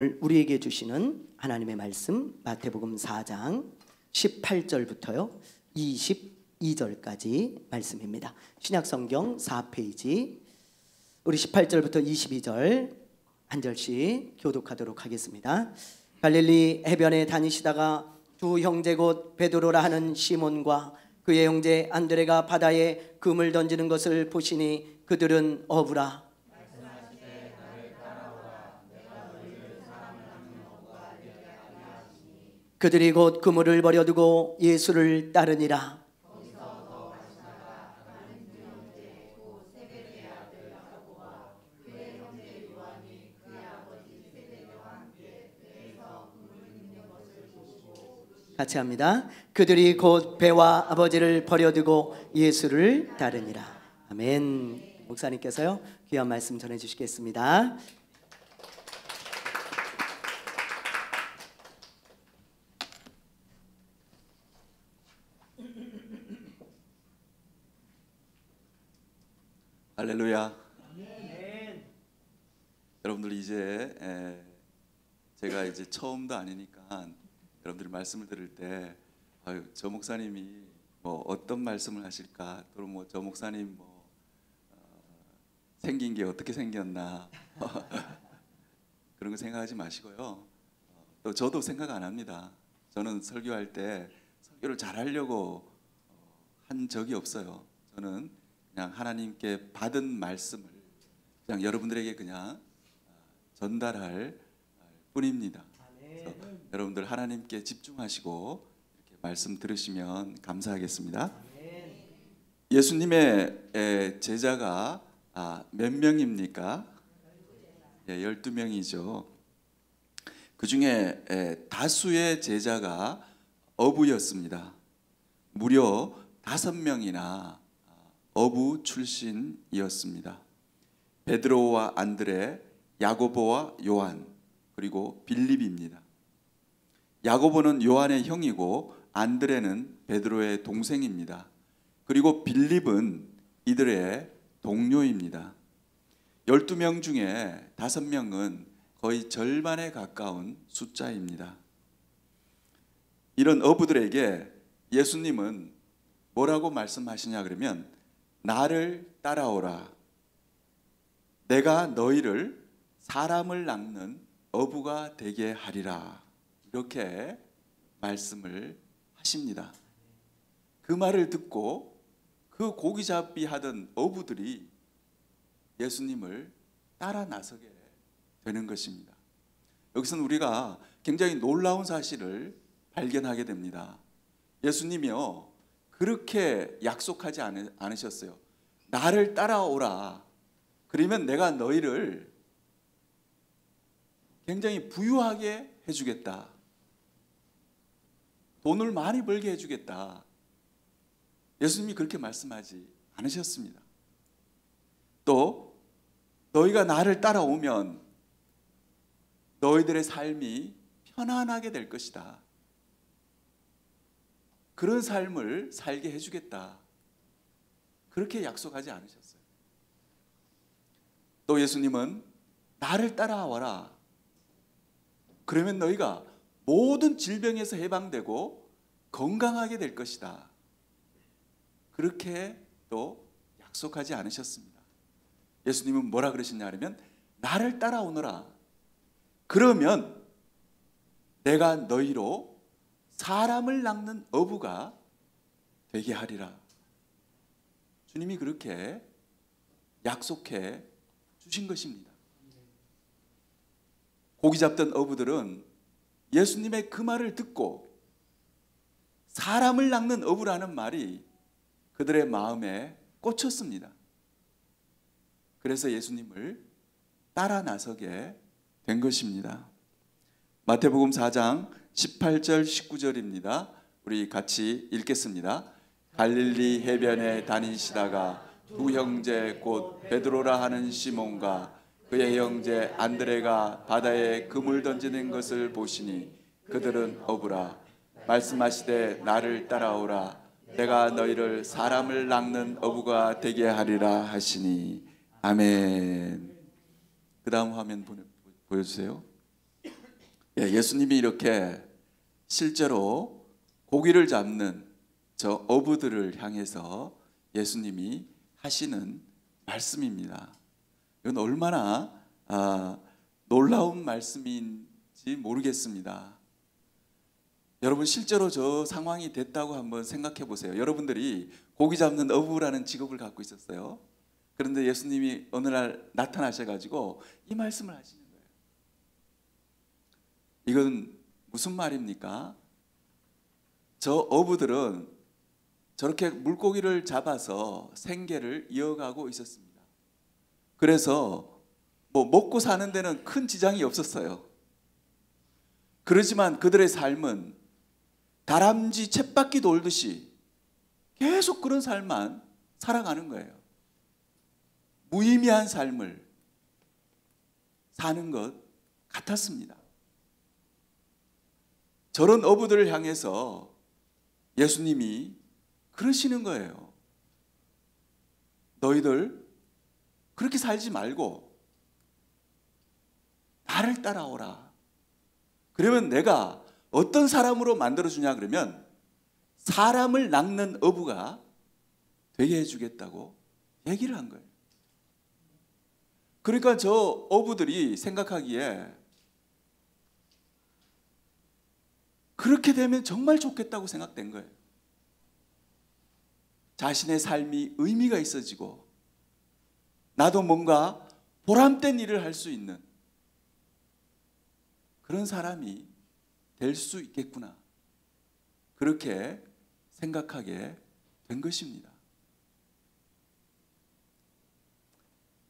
우리에게 주시는 하나님의 말씀 마태복음 4장 18절부터요 22절까지 말씀입니다. 신약성경 4페이지 우리 18절부터 22절 한 절씩 교독하도록 하겠습니다. 갈릴리 해변에 다니시다가 두 형제 곧 베드로라 하는 시몬과 그의 형제 안드레가 바다에 금을 던지는 것을 보시니 그들은 어부라. 그들이 곧 그물을 버려두고 예수를 따르니라. 같이 합니다. 그들이 곧 배와 아버지를 버려두고 예수를 따르니라. 아멘. 목사님께서요 귀한 말씀 전해주시겠습니다. 할렐루야. 아멘. 여러분들 이제 제가 이제 처음도 아니니까 여러분들이 말씀을 들을 때 저 목사님이 뭐 어떤 말씀을 하실까, 또 뭐 저 목사님 생긴 게 어떻게 생겼나 그런 거 생각하지 마시고요. 또 저도 생각 안 합니다. 저는 설교할 때 설교를 잘하려고 한 적이 없어요. 저는 그냥 하나님께 받은 말씀을 그냥 여러분들에게 그냥 전달할 뿐입니다. 그래서 여러분들 하나님께 집중하시고 이렇게 말씀 들으시면 감사하겠습니다. 예수님의 제자가 몇 명입니까? 12명이죠. 그 중에 다수의 제자가 어부였습니다. 무려 5명이나 어부 출신이었습니다. 베드로와 안드레, 야고보와 요한, 그리고 빌립입니다. 야고보는 요한의 형이고 안드레는 베드로의 동생입니다. 그리고 빌립은 이들의 동료입니다. 12명 중에 5명은 거의 절반에 가까운 숫자입니다. 이런 어부들에게 예수님은 뭐라고 말씀하시냐 그러면 나를 따라오라. 내가 너희를 사람을 낚는 어부가 되게 하리라. 이렇게 말씀을 하십니다. 그 말을 듣고 그 고기잡이 하던 어부들이 예수님을 따라 나서게 되는 것입니다. 여기서는 우리가 굉장히 놀라운 사실을 발견하게 됩니다. 예수님이요 그렇게 약속하지 않으셨어요. 나를 따라오라. 그러면 내가 너희를 굉장히 부유하게 해주겠다. 돈을 많이 벌게 해주겠다. 예수님이 그렇게 말씀하지 않으셨습니다. 또 너희가 나를 따라오면 너희들의 삶이 편안하게 될 것이다. 그런 삶을 살게 해주겠다. 그렇게 약속하지 않으셨어요. 또 예수님은 나를 따라와라. 그러면 너희가 모든 질병에서 해방되고 건강하게 될 것이다. 그렇게 또 약속하지 않으셨습니다. 예수님은 뭐라 그러시냐 하면 나를 따라오너라. 그러면 내가 너희로 사람을 낚는 어부가 되게 하리라. 주님이 그렇게 약속해 주신 것입니다. 고기 잡던 어부들은 예수님의 그 말을 듣고 사람을 낚는 어부라는 말이 그들의 마음에 꽂혔습니다. 그래서 예수님을 따라 나서게 된 것입니다. 마태복음 4장 18절 19절입니다. 우리 같이 읽겠습니다. 갈릴리 해변에 다니시다가 두 형제 곧 베드로라 하는 시몬과 그의 형제 안드레가 바다에 그물 던지는 것을 보시니 그들은 어부라. 말씀하시되 나를 따라오라. 내가 너희를 사람을 낚는 어부가 되게 하리라 하시니. 아멘. 그 다음 화면 보여주세요. 예수님이 이렇게 실제로 고기를 잡는 저 어부들을 향해서 예수님이 하시는 말씀입니다. 이건 얼마나 놀라운 말씀인지 모르겠습니다. 여러분 실제로 저 상황이 됐다고 한번 생각해 보세요. 여러분들이 고기 잡는 어부라는 직업을 갖고 있었어요. 그런데 예수님이 어느 날 나타나셔가지고 이 말씀을 하시는 거예요. 이건 무슨 말입니까? 저 어부들은 저렇게 물고기를 잡아서 생계를 이어가고 있었습니다. 그래서 뭐 먹고 사는 데는 큰 지장이 없었어요. 그렇지만 그들의 삶은 다람쥐 쳇바퀴 돌듯이 계속 그런 삶만 살아가는 거예요. 무의미한 삶을 사는 것 같았습니다. 저런 어부들을 향해서 예수님이 그러시는 거예요. 너희들 그렇게 살지 말고 나를 따라오라. 그러면 내가 어떤 사람으로 만들어주냐 그러면 사람을 낚는 어부가 되게 해주겠다고 얘기를 한 거예요. 그러니까 저 어부들이 생각하기에 그렇게 되면 정말 좋겠다고 생각된 거예요. 자신의 삶이 의미가 있어지고 나도 뭔가 보람된 일을 할 수 있는 그런 사람이 될 수 있겠구나. 그렇게 생각하게 된 것입니다.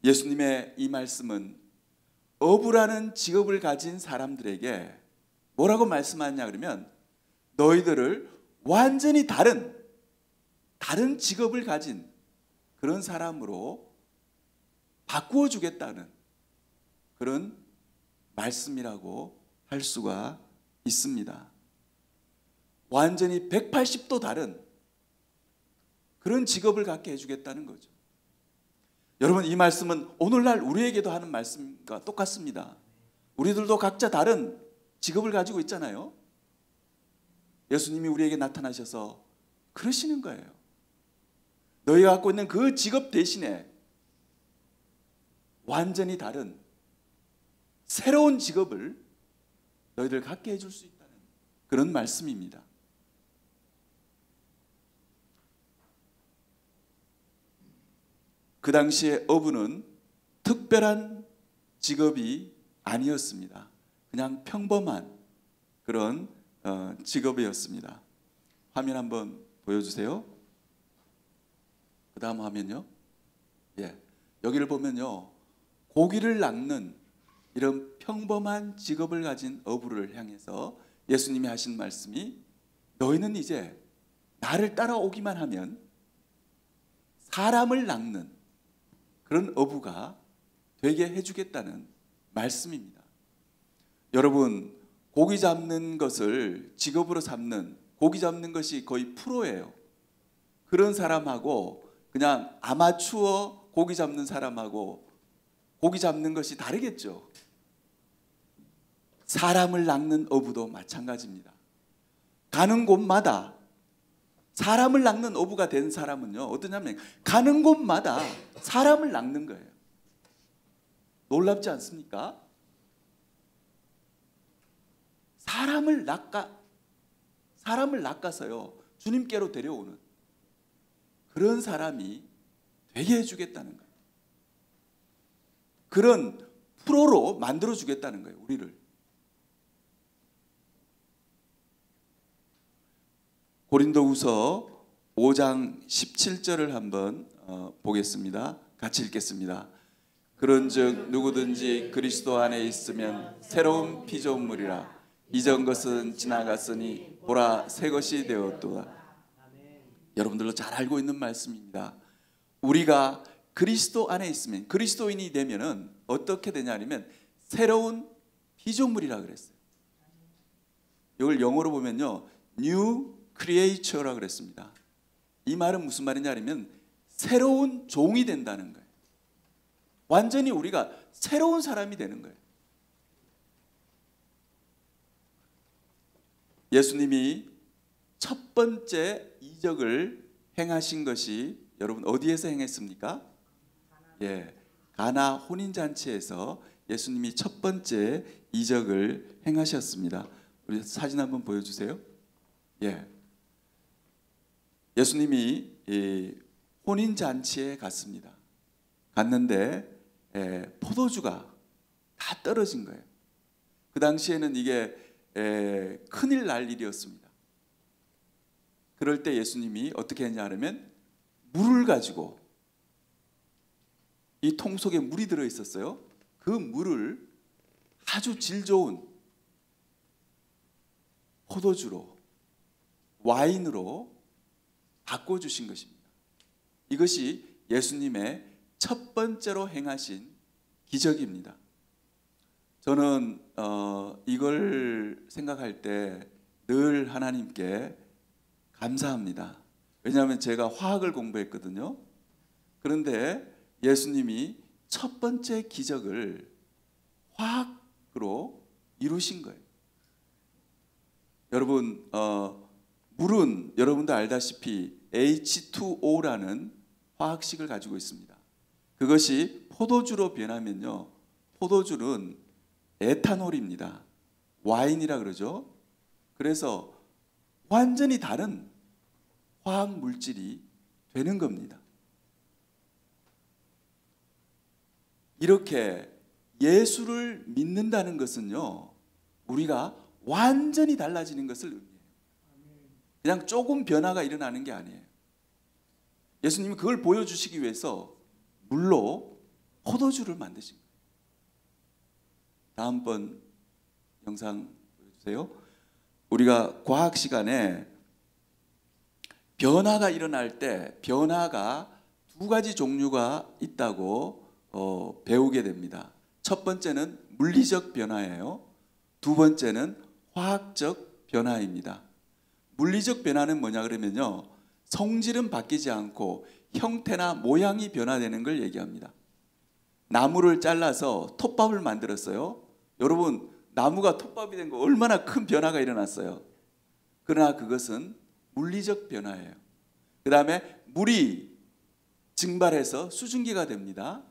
예수님의 이 말씀은 어부라는 직업을 가진 사람들에게 뭐라고 말씀하냐 그러면 너희들을 완전히 다른 직업을 가진 그런 사람으로 바꾸어 주겠다는 그런 말씀이라고 할 수가 있습니다. 완전히 180도 다른 그런 직업을 갖게 해주겠다는 거죠. 여러분 이 말씀은 오늘날 우리에게도 하는 말씀과 똑같습니다. 우리들도 각자 다른 직업을 가지고 있잖아요. 예수님이 우리에게 나타나셔서 그러시는 거예요. 너희가 갖고 있는 그 직업 대신에 완전히 다른 새로운 직업을 너희들 갖게 해줄 수 있다는 그런 말씀입니다. 그 당시에 어부는 특별한 직업이 아니었습니다. 그냥 평범한 그런 직업이었습니다. 화면 한번 보여주세요. 그 다음 화면요. 여기를 보면요. 고기를 낚는 이런 평범한 직업을 가진 어부를 향해서 예수님이 하신 말씀이 너희는 이제 나를 따라오기만 하면 사람을 낚는 그런 어부가 되게 해주겠다는 말씀입니다. 여러분 고기 잡는 것을 직업으로 삼는 고기 잡는 것이 거의 프로예요. 그런 사람하고 그냥 아마추어 고기 잡는 사람하고 고기 잡는 것이 다르겠죠. 사람을 낚는 어부도 마찬가지입니다. 가는 곳마다 사람을 낚는 어부가 된 사람은요 어떠냐면 가는 곳마다 사람을 낚는 거예요. 놀랍지 않습니까? 사람을 낚아서요 주님께로 데려오는 그런 사람이 되게 해주겠다는 거예요. 그런 프로로 만들어주겠다는 거예요. 우리를. 고린도후서 5장 17절을 한번 보겠습니다. 같이 읽겠습니다. 그런즉 누구든지 그리스도 안에 있으면 새로운 피조물이라 이전 것은 지나갔으니 보라 새 것이 되었도다. 여러분들도 잘 알고 있는 말씀입니다. 우리가 그리스도 안에 있으면 그리스도인이 되면은 어떻게 되냐면 새로운 피조물이라 그랬어요. 이걸 영어로 보면요 New Creature라 그랬습니다. 이 말은 무슨 말이냐면 새로운 종이 된다는 거예요. 완전히 우리가 새로운 사람이 되는 거예요. 예수님이 첫 번째 이적을 행하신 것이 여러분 어디에서 행했습니까? 예, 가나 혼인잔치에서 예수님이 첫 번째 이적을 행하셨습니다. 우리 사진 한번 보여주세요. 예, 예수님이 혼인잔치에 갔습니다. 갔는데 포도주가 다 떨어진 거예요. 그 당시에는 이게 큰일 날 일이었습니다. 그럴 때 예수님이 어떻게 했냐 하면 물을 가지고, 이 통 속에 물이 들어 있었어요. 그 물을 아주 질 좋은 포도주로, 와인으로 바꿔주신 것입니다. 이것이 예수님의 첫 번째로 행하신 기적입니다. 저는 이걸 생각할 때 늘 하나님께 감사합니다. 왜냐하면 제가 화학을 공부했거든요. 그런데 예수님이 첫 번째 기적을 화학으로 이루신 거예요. 여러분, 물은 여러분도 알다시피 H2O라는 화학식을 가지고 있습니다. 그것이 포도주로 변하면요, 포도주는 에탄올입니다. 와인이라 그러죠. 그래서 완전히 다른 화학 물질이 되는 겁니다. 이렇게 예수를 믿는다는 것은요, 우리가 완전히 달라지는 것을 의미해요. 그냥 조금 변화가 일어나는 게 아니에요. 예수님이 그걸 보여주시기 위해서 물로 포도주를 만드신 거예요. 다음번 영상 보여주세요. 우리가 과학 시간에 변화가 일어날 때 변화가 두 가지 종류가 있다고 배우게 됩니다. 첫 번째는 물리적 변화예요. 두 번째는 화학적 변화입니다. 물리적 변화는 뭐냐 그러면요, 성질은 바뀌지 않고 형태나 모양이 변화되는 걸 얘기합니다. 나무를 잘라서 톱밥을 만들었어요. 여러분, 나무가 톱밥이 된 거 얼마나 큰 변화가 일어났어요. 그러나 그것은 물리적 변화예요. 그 다음에 물이 증발해서 수증기가 됩니다.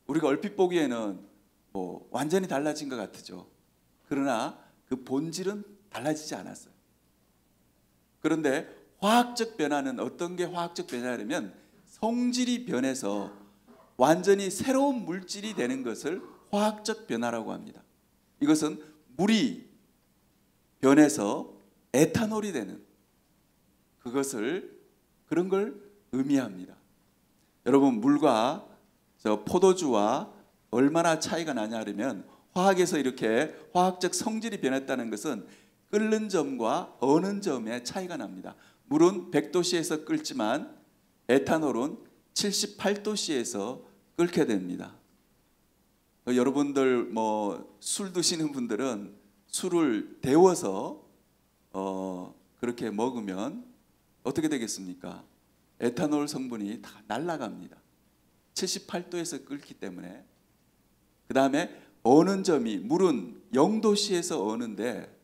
우리가 얼핏 보기에는 완전히 달라진 것 같죠. 그러나 그 본질은 달라지지 않았어요. 그런데 화학적 변화는 어떤 게 화학적 변화냐면 성질이 변해서 완전히 새로운 물질이 되는 것을 화학적 변화라고 합니다. 이것은 물이 변해서 에탄올이 되는 그런 걸 의미합니다. 여러분, 물과 포도주와 얼마나 차이가 나냐 하면 화학에서 이렇게 화학적 성질이 변했다는 것은 끓는 점과 어는 점의 차이가 납니다. 물은 100도씨에서 끓지만 에탄올은 78도씨에서 끓게 됩니다. 여러분들 술 드시는 분들은 술을 데워서 그렇게 먹으면 어떻게 되겠습니까? 에탄올 성분이 다 날아갑니다. 78도에서 끓기 때문에. 그 다음에 어는 점이, 물은 0도씨에서 어는데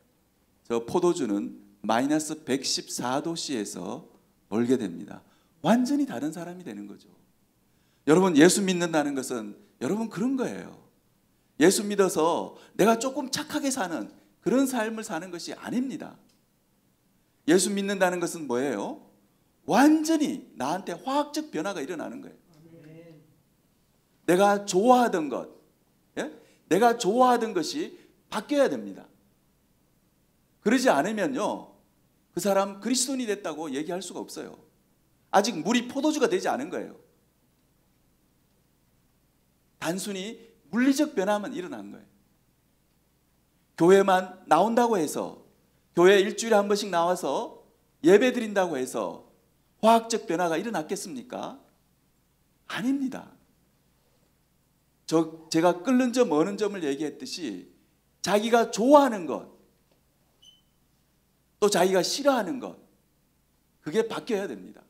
저 포도주는 마이너스 114도씨에서 얼게 됩니다. 완전히 다른 사람이 되는 거죠. 여러분, 예수 믿는다는 것은 여러분 그런 거예요. 예수 믿어서 내가 조금 착하게 사는 그런 삶을 사는 것이 아닙니다. 예수 믿는다는 것은 뭐예요? 완전히 나한테 화학적 변화가 일어나는 거예요. 내가 좋아하던 것, 내가 좋아하던 것이 바뀌어야 됩니다. 그러지 않으면요, 그 사람 그리스도인이 됐다고 얘기할 수가 없어요. 아직 물이 포도주가 되지 않은 거예요. 단순히 물리적 변화만 일어난 거예요. 교회만 나온다고 해서, 교회 일주일에 한 번씩 나와서 예배 드린다고 해서 화학적 변화가 일어났겠습니까? 아닙니다. 제가 끓는 점, 어는 점을 얘기했듯이 자기가 좋아하는 것, 또 자기가 싫어하는 것, 그게 바뀌어야 됩니다.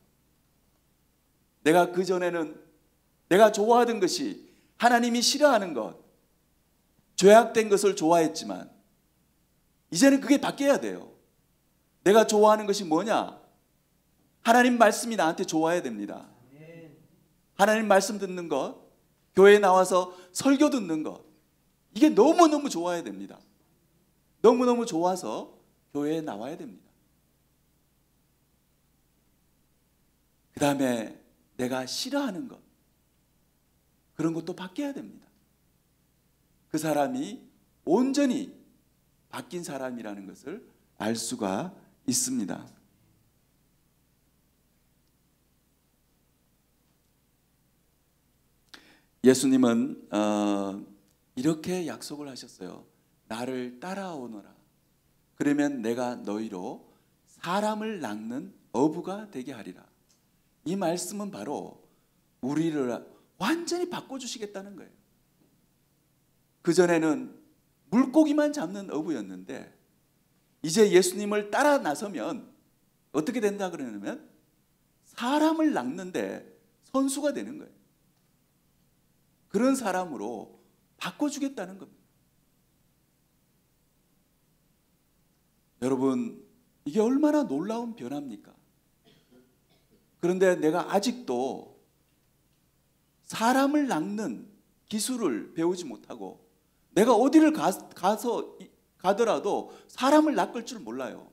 내가 그전에는 내가 좋아하던 것이 하나님이 싫어하는 것, 죄악된 것을 좋아했지만 이제는 그게 바뀌어야 돼요. 내가 좋아하는 것이 뭐냐? 하나님 말씀이 나한테 좋아야 됩니다. 하나님 말씀 듣는 것, 교회에 나와서 설교 듣는 것, 이게 너무너무 좋아야 됩니다. 너무너무 좋아서 교회에 나와야 됩니다. 그 다음에 내가 싫어하는 것, 그런 것도 바뀌어야 됩니다. 그 사람이 온전히 바뀐 사람이라는 것을 알 수가 있습니다. 예수님은 이렇게 약속을 하셨어요. 나를 따라오너라. 그러면 내가 너희로 사람을 낚는 어부가 되게 하리라. 이 말씀은 바로 우리를 완전히 바꿔주시겠다는 거예요. 그전에는 물고기만 잡는 어부였는데 이제 예수님을 따라 나서면 어떻게 된다 그러냐면 사람을 낚는데 선수가 되는 거예요. 그런 사람으로 바꿔주겠다는 겁니다. 여러분, 이게 얼마나 놀라운 변화입니까? 그런데 내가 아직도 사람을 낚는 기술을 배우지 못하고 내가 어디를 가더라도 사람을 낚을 줄 몰라요.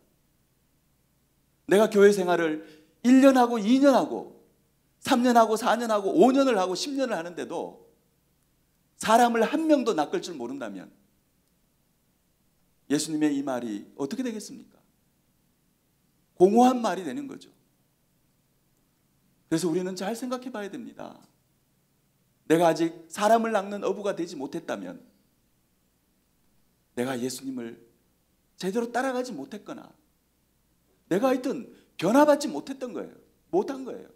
내가 교회 생활을 1년 하고 2년 하고 3년 하고 4년 하고 5년을 하고 10년을 하는데도 사람을 한 명도 낚을 줄 모른다면 예수님의 이 말이 어떻게 되겠습니까? 공허한 말이 되는 거죠. 그래서 우리는 잘 생각해 봐야 됩니다. 내가 아직 사람을 낚는 어부가 되지 못했다면 내가 예수님을 제대로 따라가지 못했거나 내가 하여튼 변화받지 못했던 거예요. 못한 거예요.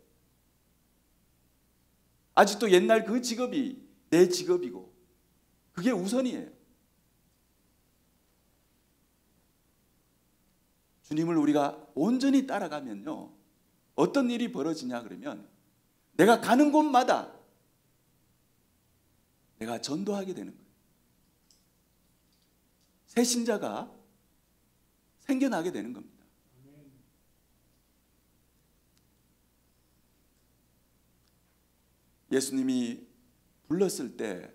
아직도 옛날 그 직업이 내 직업이고 그게 우선이에요. 주님을 우리가 온전히 따라가면요, 어떤 일이 벌어지냐 그러면 내가 가는 곳마다 내가 전도하게 되는 거예요. 새 신자가 생겨나게 되는 겁니다. 예수님이 불렀을 때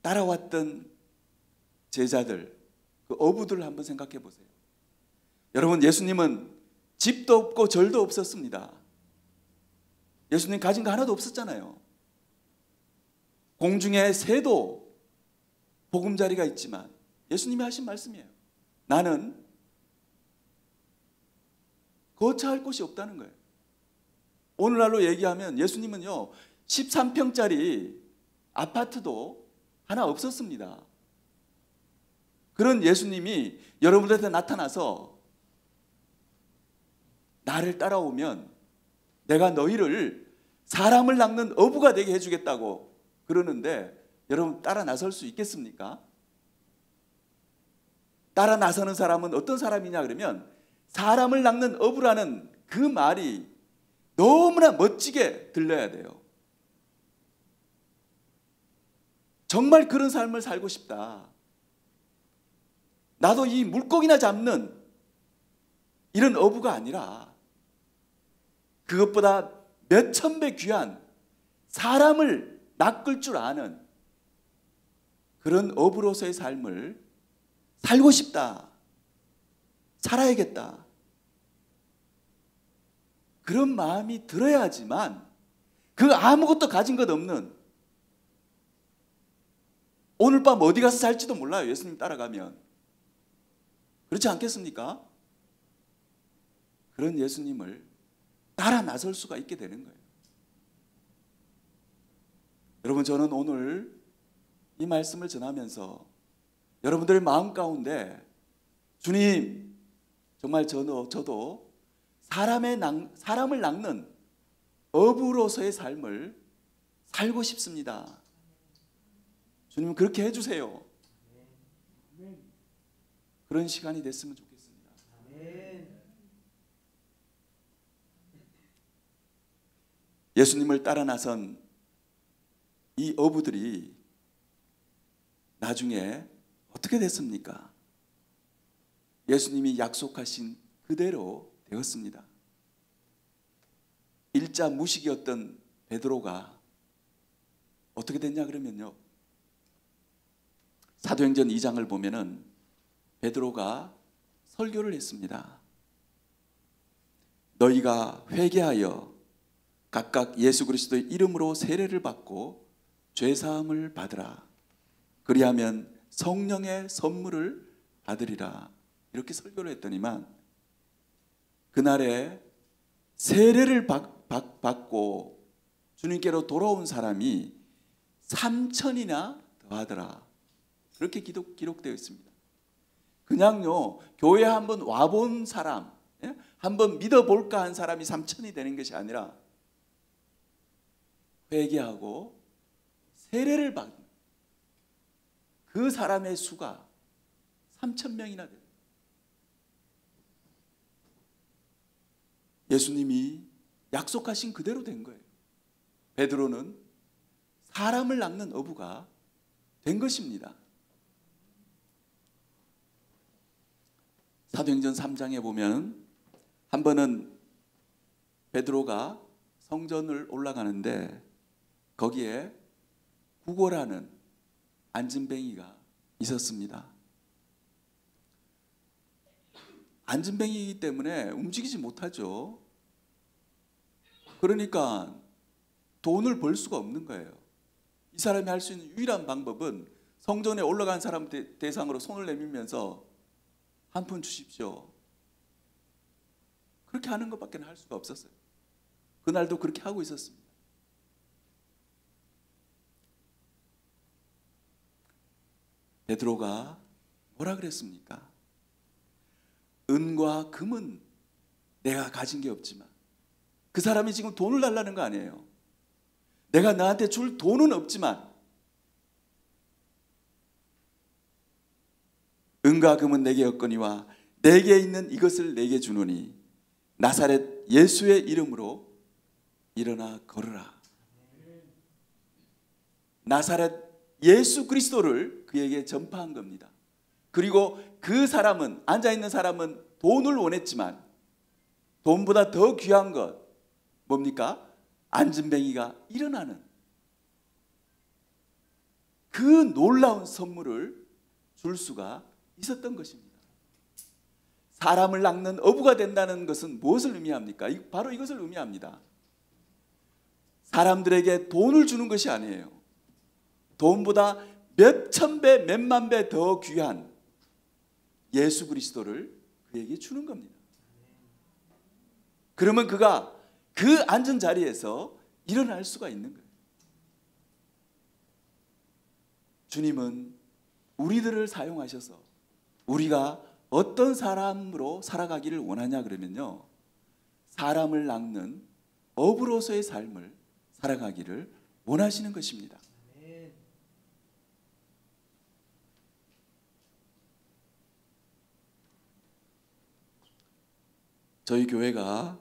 따라왔던 제자들, 그 어부들을 한번 생각해 보세요. 여러분, 예수님은 집도 없고 절도 없었습니다. 예수님 가진 거 하나도 없었잖아요. 공중에 새도 보금자리가 있지만 예수님이 하신 말씀이에요. 나는 거처할 곳이 없다는 거예요. 오늘날로 얘기하면 예수님은요 13평짜리 아파트도 하나 없었습니다. 그런 예수님이 여러분들한테 나타나서 나를 따라오면 내가 너희를 사람을 낚는 어부가 되게 해주겠다고 그러는데 여러분 따라 나설 수 있겠습니까? 따라 나서는 사람은 어떤 사람이냐 그러면 사람을 낚는 어부라는 그 말이 너무나 멋지게 들려야 돼요. 정말 그런 삶을 살고 싶다. 나도 이 물고기나 잡는 이런 어부가 아니라 그것보다 몇천 배 귀한 사람을 낚을 줄 아는 그런 어부로서의 삶을 살고 싶다. 살아야겠다. 그런 마음이 들어야지만 그 아무것도 가진 것 없는 오늘 밤 어디 가서 살지도 몰라요. 예수님 따라가면. 그렇지 않겠습니까? 그런 예수님을 따라 나설 수가 있게 되는 거예요. 여러분, 저는 오늘 이 말씀을 전하면서 여러분들의 마음 가운데 주님, 정말 저도 사람을 낚는 어부로서의 삶을 살고 싶습니다. 주님 그렇게 해주세요. 그런 시간이 됐으면 좋겠습니다. 예수님을 따라 나선 이 어부들이 나중에 어떻게 됐습니까? 예수님이 약속하신 그대로 되었습니다. 일자 무식이었던 베드로가 어떻게 됐냐 그러면요, 사도행전 2장을 보면은 베드로가 설교를 했습니다. 너희가 회개하여 각각 예수 그리스도의 이름으로 세례를 받고 죄사함을 받으라. 그리하면 성령의 선물을 받으리라. 이렇게 설교를 했더니만 그날에 세례를 받고 주님께로 돌아온 사람이 3,000이나 더하더라. 그렇게 기록되어 있습니다. 그냥요 교회 한번 와본 사람, 한번 믿어볼까 한 사람이 3,000이 되는 것이 아니라 회개하고 세례를 받는 그 사람의 수가 3,000명이나 돼요. 예수님이 약속하신 그대로 된 거예요. 베드로는 사람을 낚는 어부가 된 것입니다. 사도행전 3장에 보면 한 번은 베드로가 성전을 올라가는데 거기에 구걸하는 안진뱅이가 있었습니다. 안진뱅이이기 때문에 움직이지 못하죠. 그러니까 돈을 벌 수가 없는 거예요. 이 사람이 할 수 있는 유일한 방법은 성전에 올라간 사람 대상으로 손을 내밀면서 한 푼 주십시오. 그렇게 하는 것밖에 할 수가 없었어요. 그날도 그렇게 하고 있었습니다. 베드로가 뭐라 그랬습니까? 은과 금은 내가 가진 게 없지만, 그 사람이 지금 돈을 달라는 거 아니에요. 내가 나한테 줄 돈은 없지만 은과 금은 내게 없거니와 내게 있는 이것을 내게 주노니 나사렛 예수의 이름으로 일어나 걸으라. 나사렛 예수 그리스도를 그에게 전파한 겁니다. 그리고 그 사람은, 앉아있는 사람은 돈을 원했지만 돈보다 더 귀한 것 뭡니까? 안진뱅이가 일어나는 그 놀라운 선물을 줄 수가 있었던 것입니다. 사람을 낚는 어부가 된다는 것은 무엇을 의미합니까? 바로 이것을 의미합니다. 사람들에게 돈을 주는 것이 아니에요. 돈보다 몇천 배, 몇만 배 더 귀한 예수 그리스도를 그에게 주는 겁니다. 그러면 그가 그 앉은 자리에서 일어날 수가 있는 거예요. 주님은 우리들을 사용하셔서 우리가 어떤 사람으로 살아가기를 원하냐 그러면요, 사람을 낚는 어부로서의 삶을 살아가기를 원하시는 것입니다. 저희 교회가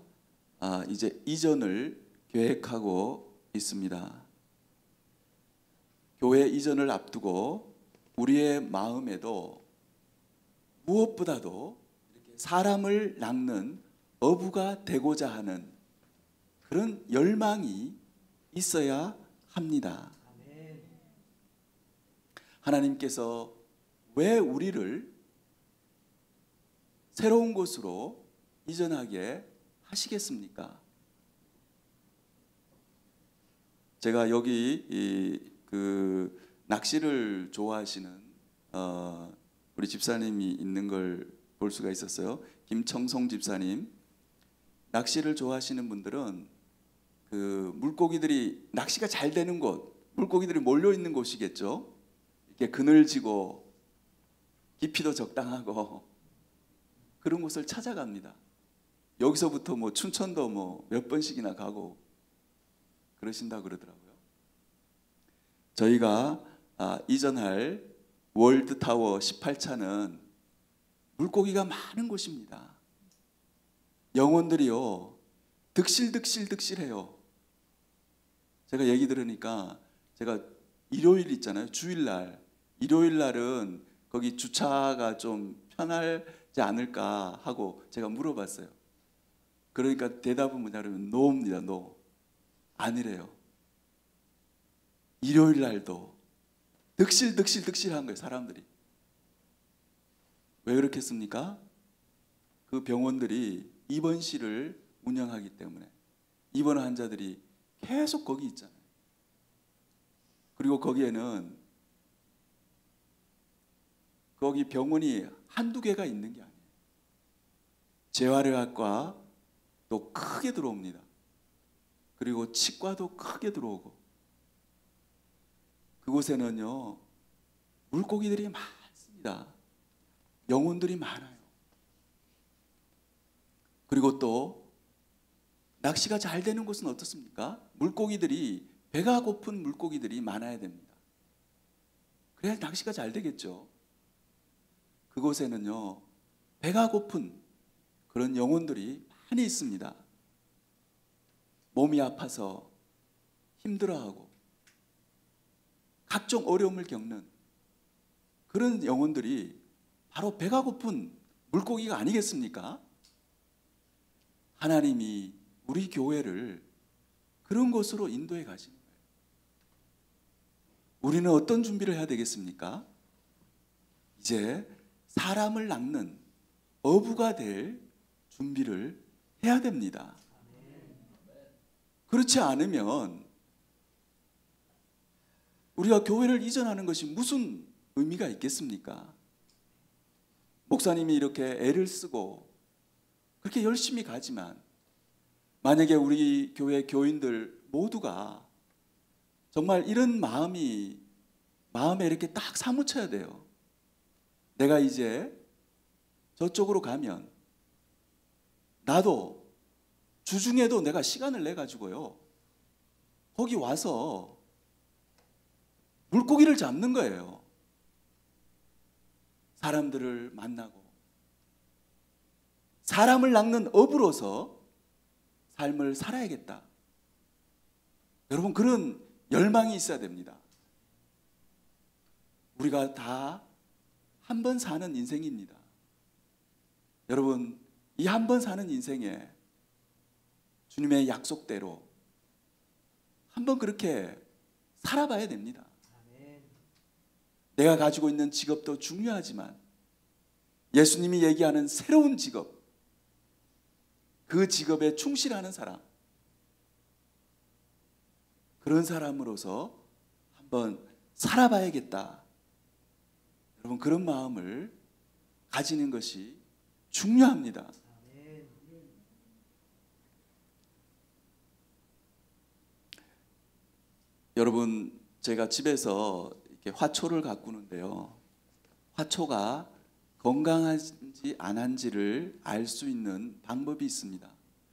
이제 이전을 계획하고 있습니다. 교회 이전을 앞두고 우리의 마음에도 무엇보다도 이렇게 사람을 낚는 어부가 되고자 하는 그런 열망이 있어야 합니다. 하나님께서 왜 우리를 새로운 곳으로 이전하게 하시겠습니까? 제가 여기 그 낚시를 좋아하시는 우리 집사님이 있는 걸 볼 수가 있었어요. 김청송 집사님. 낚시를 좋아하시는 분들은 그 물고기들이 낚시가 잘 되는 곳, 물고기들이 몰려 있는 곳이겠죠. 이렇게 그늘지고 깊이도 적당하고 그런 곳을 찾아갑니다. 여기서부터 뭐 춘천도 뭐 몇 번씩이나 가고 그러신다 그러더라고요. 저희가 이전할 월드타워 18차는 물고기가 많은 곳입니다. 영혼들이요 득실해요. 제가 얘기 들으니까, 제가 일요일 있잖아요, 주일날, 일요일 날은 거기 주차가 좀 편하지 않을까 하고 제가 물어봤어요. 그러니까 대답은 뭐냐면 노입니다. 노. 아니래요. 일요일 날도 득실한 거예요, 사람들이. 왜 그렇겠습니까? 그 병원들이 입원실을 운영하기 때문에 입원 환자들이 계속 거기 있잖아요. 그리고 거기에는 거기 병원이 한두 개가 있는 게 아니에요. 재활의학과 또 크게 들어옵니다. 그리고 치과도 크게 들어오고, 그곳에는요 물고기들이 많습니다. 영혼들이 많아요. 그리고 또 낚시가 잘 되는 곳은 어떻습니까? 물고기들이, 배가 고픈 물고기들이 많아야 됩니다. 그래야 낚시가 잘 되겠죠. 그곳에는요 배가 고픈 그런 영혼들이 많이 있습니다. 몸이 아파서 힘들어하고 각종 어려움을 겪는 그런 영혼들이 바로 배가 고픈 물고기가 아니겠습니까? 하나님이 우리 교회를 그런 곳으로 인도해 가시는 거예요. 우리는 어떤 준비를 해야 되겠습니까? 이제 사람을 낚는 어부가 될 준비를 해야 됩니다. 그렇지 않으면 우리가 교회를 이전하는 것이 무슨 의미가 있겠습니까? 목사님이 이렇게 애를 쓰고 그렇게 열심히 가지만 만약에 우리 교회 교인들 모두가 정말 이런 마음에 이렇게 딱 사무쳐야 돼요. 내가 이제 저쪽으로 가면 나도 주중에도 내가 시간을 내 가지고요 거기 와서 물고기를 잡는 거예요. 사람들을 만나고 사람을 낚는 어부로서 삶을 살아야겠다. 여러분, 그런 열망이 있어야 됩니다. 우리가 다 한 번 사는 인생입니다. 여러분, 이 한 번 사는 인생에 주님의 약속대로 한번 그렇게 살아봐야 됩니다. 내가 가지고 있는 직업도 중요하지만 예수님이 얘기하는 새로운 직업, 그 직업에 충실하는 사람, 그런 사람으로서 한번 살아봐야겠다. 여러분, 그런 마음을 가지는 것이 중요합니다. 여러분, 제가 집에서 이렇게 화초를 가꾸는데요. 화초가 건강한지 안 한지를 알 수 있는 방법이 있습니다.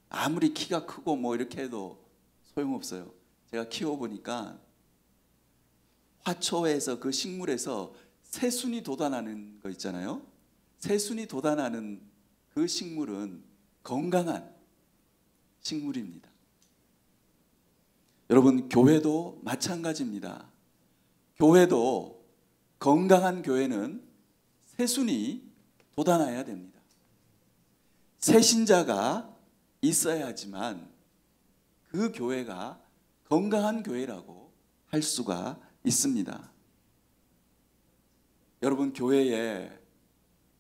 아무리 키가 크고 뭐 이렇게 해도 소용없어요. 제가 키워보니까 화초에서, 그 식물에서 새순이 돋아나는 거 있잖아요. 새순이 돋아나는 그 식물은 건강한 식물입니다. 여러분, 교회도 마찬가지입니다. 교회도 건강한 교회는 새순이 돋아나야 됩니다. 새신자가 있어야지만 그 교회가 건강한 교회라고 할 수가 있습니다. 여러분, 교회에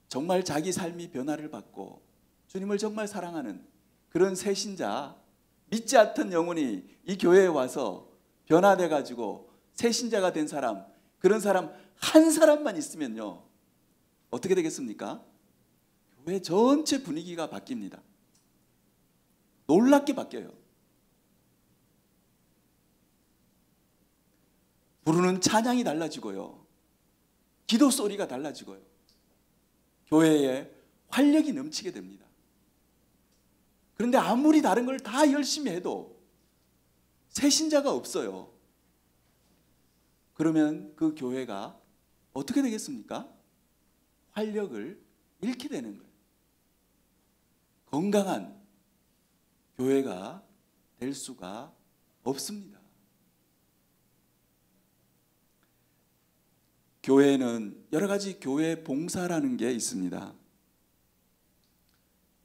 정말 자기 삶이 변화를 받고 주님을 정말 사랑하는 그런 새신자, 믿지 않던 영혼이 이 교회에 와서 변화돼 가지고 새신자가 된 사람, 그런 사람 한 사람만 있으면요 어떻게 되겠습니까? 교회 전체 분위기가 바뀝니다. 놀랍게 바뀌어요. 부르는 찬양이 달라지고요, 기도 소리가 달라지고요, 교회에 활력이 넘치게 됩니다. 그런데 아무리 다른 걸 다 열심히 해도 새신자가 없어요. 그러면 그 교회가 어떻게 되겠습니까? 활력을 잃게 되는 거예요. 건강한 교회가 될 수가 없습니다. 교회에는 여러 가지 교회 봉사라는 게 있습니다.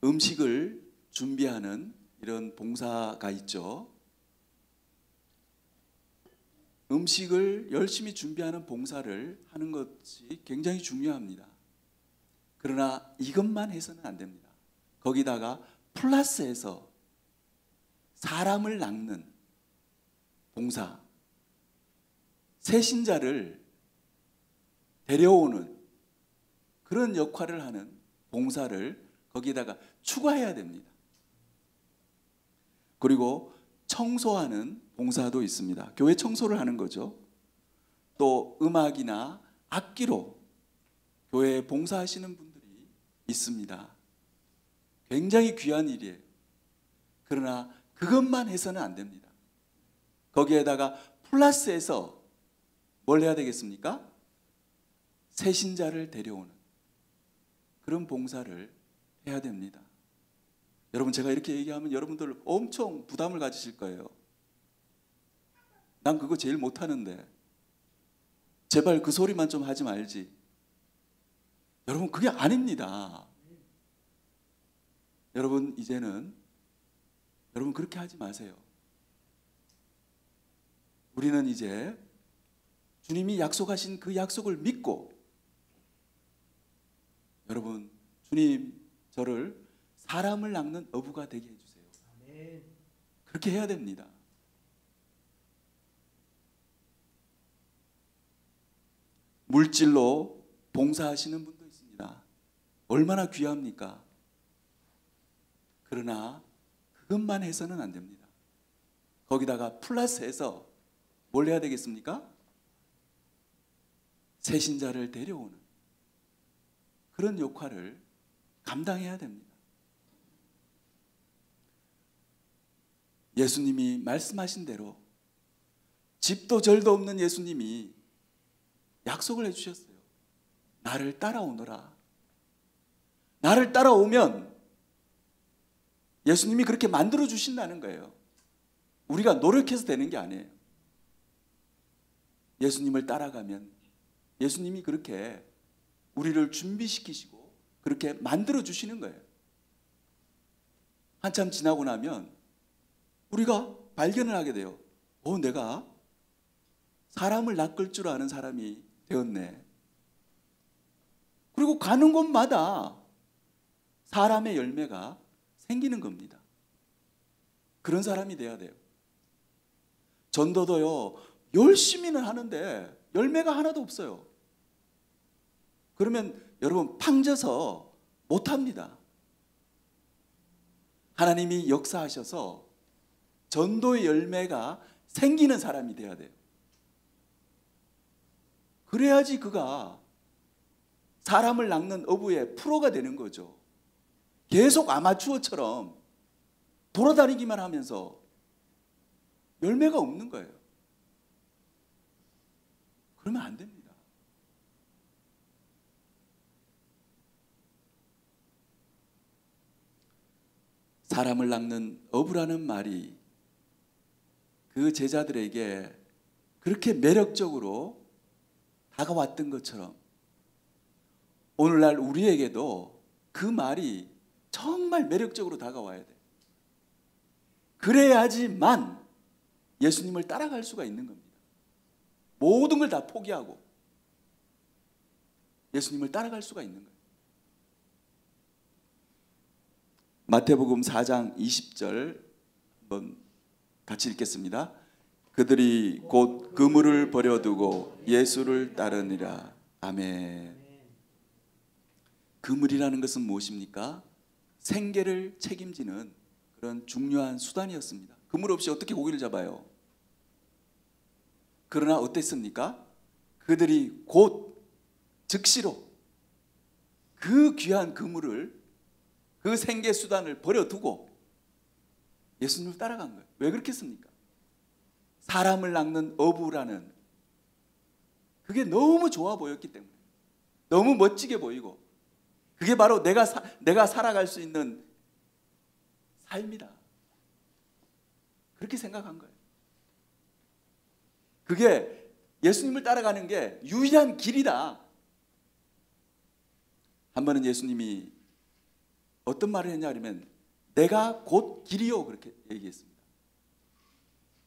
음식을 준비하는 이런 봉사가 있죠. 음식을 열심히 준비하는 봉사를 하는 것이 굉장히 중요합니다. 그러나 이것만 해서는 안 됩니다. 거기다가 플러스해서 사람을 낚는 봉사, 새신자를 데려오는 그런 역할을 하는 봉사를 거기에다가 추가해야 됩니다. 그리고 청소하는 봉사도 있습니다. 교회 청소를 하는 거죠. 또 음악이나 악기로 교회에 봉사하시는 분들이 있습니다. 굉장히 귀한 일이에요. 그러나 그것만 해서는 안 됩니다. 거기에다가 플러스해서 뭘 해야 되겠습니까? 새신자를 데려오는 그런 봉사를 해야 됩니다. 여러분, 제가 이렇게 얘기하면 여러분들 엄청 부담을 가지실 거예요. 난 그거 제일 못하는데 제발 그 소리만 좀 하지 말지. 여러분, 그게 아닙니다. 여러분, 이제는 여러분 그렇게 하지 마세요. 우리는 이제 주님이 약속하신 그 약속을 믿고, 여러분, 주님 저를 사람을 낚는 어부가 되게 해주세요. 그렇게 해야 됩니다. 물질로 봉사하시는 분도 있습니다. 얼마나 귀합니까? 그러나 그것만 해서는 안 됩니다. 거기다가 플러스해서 뭘 해야 되겠습니까? 새신자를 데려오는 그런 역할을 감당해야 됩니다. 예수님이 말씀하신 대로 집도 절도 없는 예수님이 약속을 해주셨어요. 나를 따라오너라. 나를 따라오면 예수님이 그렇게 만들어 주신다는 거예요. 우리가 노력해서 되는 게 아니에요. 예수님을 따라가면 예수님이 그렇게 우리를 준비시키시고 그렇게 만들어 주시는 거예요. 한참 지나고 나면 우리가 발견을 하게 돼요. 내가 사람을 낚을 줄 아는 사람이 되었네. 그리고 가는 곳마다 사람의 열매가 생기는 겁니다. 그런 사람이 돼야 돼요. 전도도요, 열심히는 하는데 열매가 하나도 없어요. 그러면 여러분 팡져서 못합니다. 하나님이 역사하셔서 전도의 열매가 생기는 사람이 돼야 돼요. 그래야지 그가 사람을 낚는 어부의 프로가 되는 거죠. 계속 아마추어처럼 돌아다니기만 하면서 열매가 없는 거예요. 그러면 안 됩니다. 사람을 낚는 어부라는 말이 그 제자들에게 그렇게 매력적으로 다가왔던 것처럼 오늘날 우리에게도 그 말이 정말 매력적으로 다가와야 돼. 그래야지만 예수님을 따라갈 수가 있는 겁니다. 모든 걸 다 포기하고 예수님을 따라갈 수가 있는 거예요. 마태복음 4장 20절 한번 같이 읽겠습니다. 그들이 곧 그물을 버려두고 예수를 따르니라. 아멘. 그물이라는 것은 무엇입니까? 생계를 책임지는 그런 중요한 수단이었습니다. 그물 없이 어떻게 고기를 잡아요? 그러나 어땠습니까? 그들이 곧 즉시로 그 귀한 그물을, 그 생계 수단을 버려두고 예수님을 따라간 거예요. 왜 그렇겠습니까? 사람을 낚는 어부라는 그게 너무 좋아 보였기 때문에, 너무 멋지게 보이고, 그게 바로 내가 살아갈 수 있는 삶이다. 그렇게 생각한 거예요. 그게 예수님을 따라가는 게 유일한 길이다. 한 번은 예수님이 어떤 말을 했냐 하면 내가 곧 길이요 그렇게 얘기했습니다.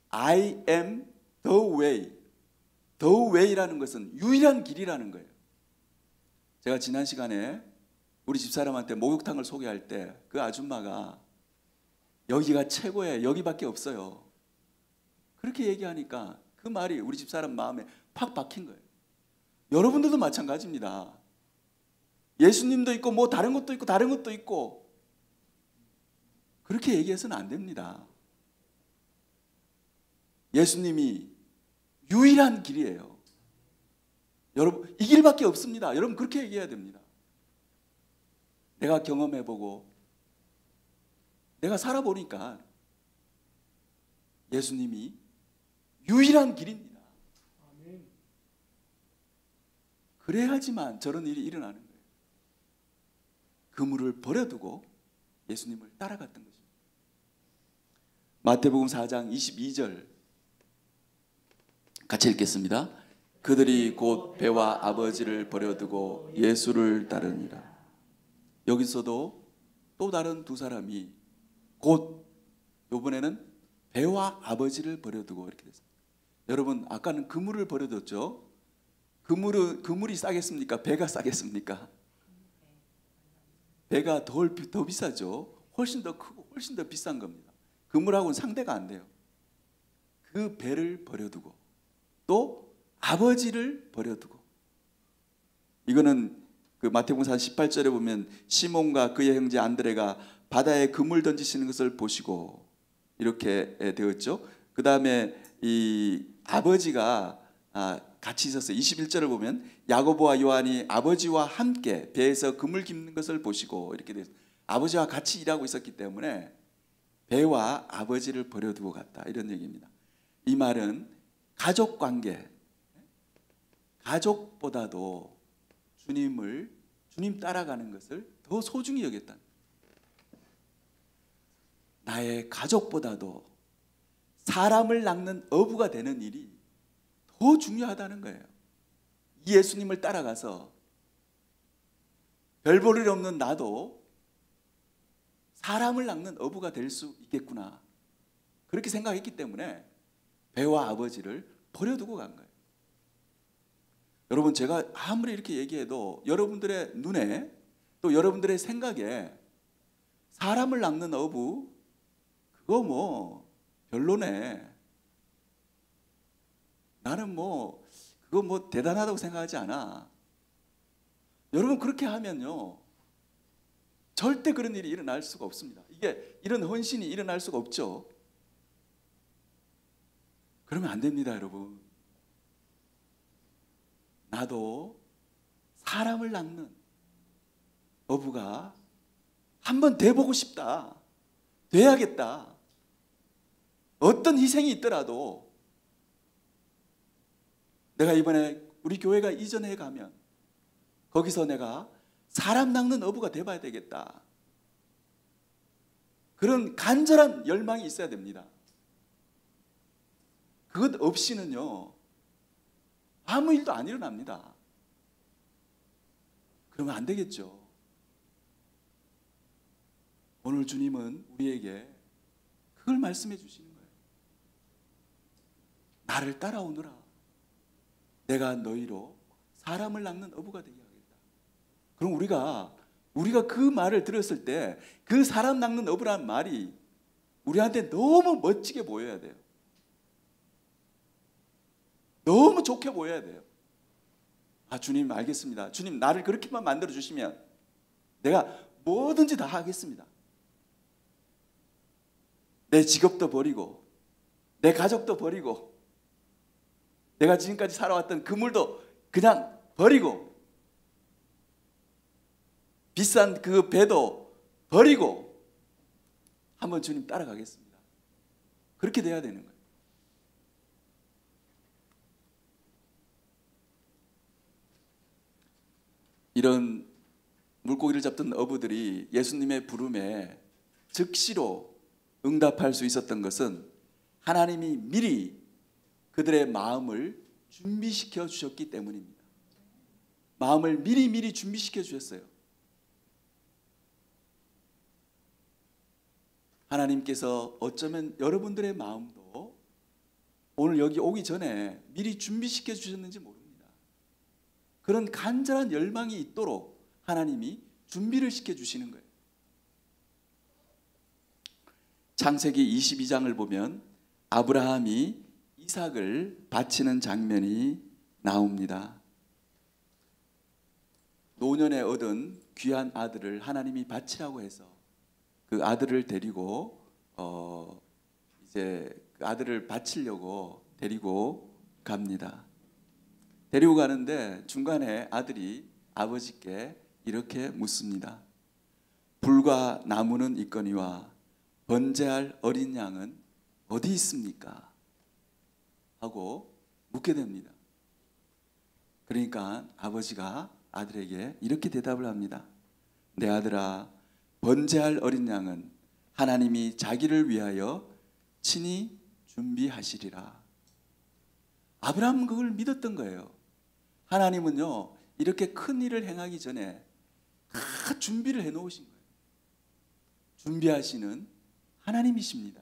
I am the way. The way라는 것은 유일한 길이라는 거예요. 제가 지난 시간에 우리 집사람한테 목욕탕을 소개할 때 그 아줌마가 여기가 최고예요. 여기밖에 없어요. 그렇게 얘기하니까 그 말이 우리 집사람 마음에 팍 박힌 거예요. 여러분들도 마찬가지입니다. 예수님도 있고 뭐 다른 것도 있고 다른 것도 있고 그렇게 얘기해서는 안 됩니다. 예수님이 유일한 길이에요. 여러분 이 길밖에 없습니다. 여러분 그렇게 얘기해야 됩니다. 내가 경험해보고 내가 살아보니까 예수님이 유일한 길입니다. 그래야지만 저런 일이 일어나는 거예요. 그물을 버려두고 예수님을 따라갔던 것입니다. 마태복음 4장 22절 같이 읽겠습니다. 그들이 곧 배와 아버지를 버려두고 예수를 따르니라. 여기서도 또 다른 두 사람이 곧 이번에는 배와 아버지를 버려두고 이렇게 됐습니다. 여러분 아까는 그물을 버려뒀죠. 그물이 싸겠습니까? 배가 싸겠습니까? 배가 더 비싸죠. 훨씬 더 크고 훨씬 더 비싼 겁니다. 그물하고는 상대가 안 돼요. 그 배를 버려두고 또 아버지를 버려두고 이거는 그 마태복음 18절에 보면 시몬과 그의 형제 안드레가 바다에 그물 던지시는 것을 보시고 이렇게 되었죠. 그 다음에 이 아버지가 같이 있었어요. 21절을 보면 야고보와 요한이 아버지와 함께 배에서 그물 깁는 것을 보시고 이렇게 돼서 아버지와 같이 일하고 있었기 때문에 배와 아버지를 버려두고 갔다 이런 얘기입니다. 이 말은 가족 관계, 가족보다도 주님 따라가는 것을 더 소중히 여겼다. 나의 가족보다도 사람을 낚는 어부가 되는 일이 더 중요하다는 거예요. 예수님을 따라가서 별 볼 일 없는 나도 사람을 낚는 어부가 될 수 있겠구나. 그렇게 생각했기 때문에 배와 아버지를 버려두고 간 거예요. 여러분 제가 아무리 이렇게 얘기해도 여러분들의 눈에 또 여러분들의 생각에 사람을 낚는 어부 그거 뭐 별로네. 나는 뭐 그거 뭐 대단하다고 생각하지 않아. 여러분 그렇게 하면요 절대 그런 일이 일어날 수가 없습니다. 이게 이런 헌신이 일어날 수가 없죠. 그러면 안 됩니다, 여러분. 나도 사람을 낚는 어부가 한번 돼보고 싶다. 돼야겠다. 어떤 희생이 있더라도 내가 이번에 우리 교회가 이전에 가면 거기서 내가 사람 낚는 어부가 돼봐야 되겠다. 그런 간절한 열망이 있어야 됩니다. 그것 없이는요 아무 일도 안 일어납니다. 그러면 안 되겠죠. 오늘 주님은 우리에게 그걸 말씀해 주시는 거예요. 나를 따라오너라. 내가 너희로 사람을 낚는 어부가 되게 하겠다. 그럼 우리가 그 말을 들었을 때 그 사람 낚는 어부라는 말이 우리한테 너무 멋지게 보여야 돼요. 너무 좋게 보여야 돼요. 아, 주님 알겠습니다. 주님 나를 그렇게만 만들어 주시면 내가 뭐든지 다 하겠습니다. 내 직업도 버리고 내 가족도 버리고 내가 지금까지 살아왔던 그물도 그냥 버리고 비싼 그 배도 버리고 한번 주님 따라가겠습니다. 그렇게 돼야 되는 거예요. 이런 물고기를 잡던 어부들이 예수님의 부름에 즉시로 응답할 수 있었던 것은 하나님이 미리 그들의 마음을 준비시켜 주셨기 때문입니다. 마음을 미리 준비시켜 주셨어요. 하나님께서 어쩌면 여러분들의 마음도 오늘 여기 오기 전에 미리 준비시켜 주셨는지 모릅니다. 그런 간절한 열망이 있도록 하나님이 준비를 시켜 주시는 거예요. 창세기 22장을 보면 아브라함이 이삭을 바치는 장면이 나옵니다. 노년에 얻은 귀한 아들을 하나님이 바치라고 해서 그 아들을 데리고 이제 그 아들을 바치려고 데리고 갑니다. 데리고 가는데 중간에 아들이 아버지께 이렇게 묻습니다. 불과 나무는 있거니와 번제할 어린 양은 어디 있습니까? 하고 묻게 됩니다. 그러니까 아버지가 아들에게 이렇게 대답을 합니다. 내 아들아, 번제할 어린 양은 하나님이 자기를 위하여 친히 준비하시리라. 아브라함은 그걸 믿었던 거예요. 하나님은요, 이렇게 큰 일을 행하기 전에 다 준비를 해놓으신 거예요. 준비하시는 하나님이십니다.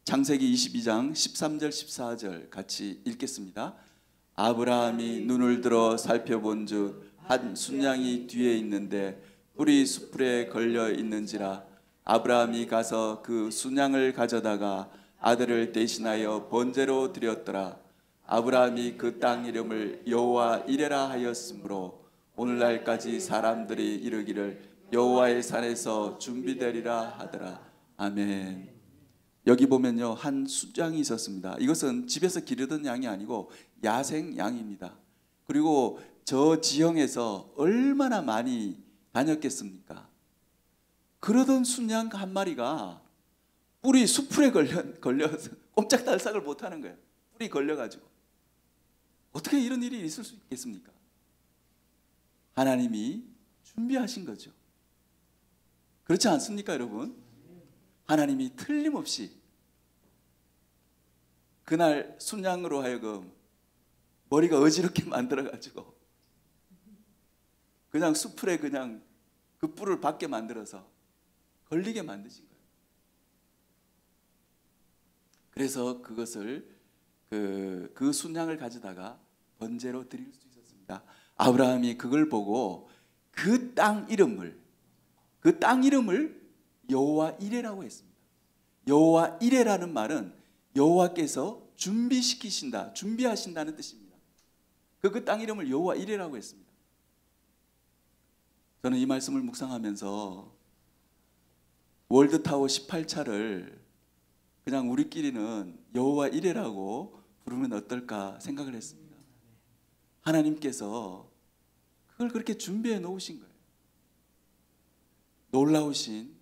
창세기 22장 13절 14절 같이 읽겠습니다. 아브라함이 눈을 들어 살펴본즉 한 순양이 뒤에 있는데 뿔이 숯불에 걸려 있는지라. 아브라함이 가서 그 순양을 가져다가 아들을 대신하여 번제로 드렸더라. 아브라함이 그 땅 이름을 여호와 이레라 하였으므로 오늘날까지 사람들이 이르기를 여호와의 산에서 준비되리라 하더라. 아멘. 여기 보면요, 한 숫양이 있었습니다. 이것은 집에서 기르던 양이 아니고 야생 양입니다. 그리고 저 지형에서 얼마나 많이 다녔겠습니까? 그러던 순양 한 마리가 뿔이 숯불에 걸려서 꼼짝달싹을 못하는 거예요. 뿔이 걸려가지고. 어떻게 이런 일이 있을 수 있겠습니까? 하나님이 준비하신 거죠. 그렇지 않습니까, 여러분? 하나님이 틀림없이 그날 순양으로 하여금 머리가 어지럽게 만들어가지고 그냥 숯불에 그냥 그 뿔을 받게 만들어서 걸리게 만드신 거예요. 그래서 그것을 그 순양을 가져다가 번제로 드릴 수 있었습니다. 아브라함이 그걸 보고 그 땅 이름을 여호와 이레라고 했습니다. 여호와 이레라는 말은 여호와께서 준비시키신다, 준비하신다는 뜻입니다. 그 땅 이름을 여호와 이레라고 했습니다. 저는 이 말씀을 묵상하면서 월드타워 18차를 그냥 우리끼리는 여호와 이레라고 부르면 어떨까 생각을 했습니다. 하나님께서 그걸 그렇게 준비해 놓으신 거예요. 놀라우신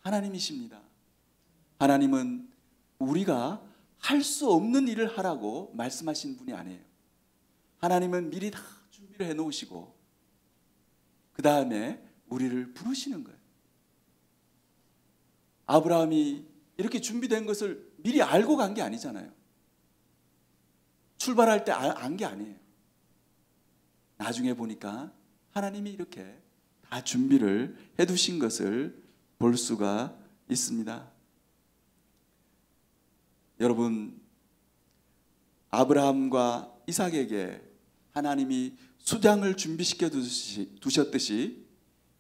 하나님이십니다. 하나님은 우리가 할 수 없는 일을 하라고 말씀하신 분이 아니에요. 하나님은 미리 다 준비를 해 놓으시고 그 다음에 우리를 부르시는 거예요. 아브라함이 이렇게 준비된 것을 미리 알고 간 게 아니잖아요. 출발할 때 안 게 아니에요. 나중에 보니까 하나님이 이렇게 다 준비를 해두신 것을 볼 수가 있습니다. 여러분, 아브라함과 이삭에게 하나님이 수장을 준비시켜 두셨듯이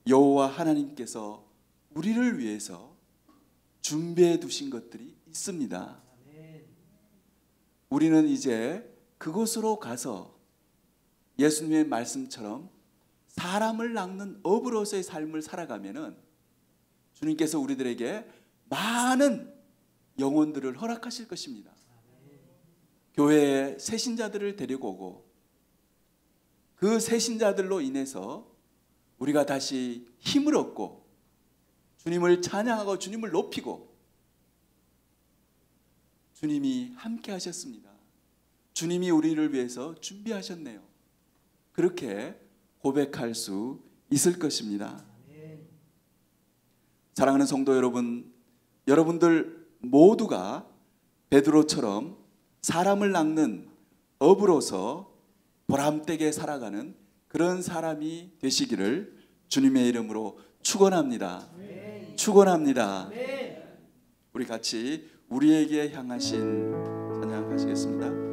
여호와 하나님께서 우리를 위해서 준비해 두신 것들이 있습니다. 우리는 이제 그곳으로 가서 예수님의 말씀처럼 사람을 낚는 어부로서의 삶을 살아가면은 주님께서 우리들에게 많은 영혼들을 허락하실 것입니다. 교회에 새신자들을 데리고 오고 그 새신자들로 인해서 우리가 다시 힘을 얻고 주님을 찬양하고 주님을 높이고 주님이 함께 하셨습니다. 주님이 우리를 위해서 준비하셨네요. 그렇게 고백할 수 있을 것입니다. 사랑하는 성도 여러분, 여러분들 모두가 베드로처럼 사람을 낚는 업으로서 보람되게 살아가는 그런 사람이 되시기를 주님의 이름으로 축원합니다. 축원합니다. 우리 같이 우리에게 향하신 찬양 하시겠습니다.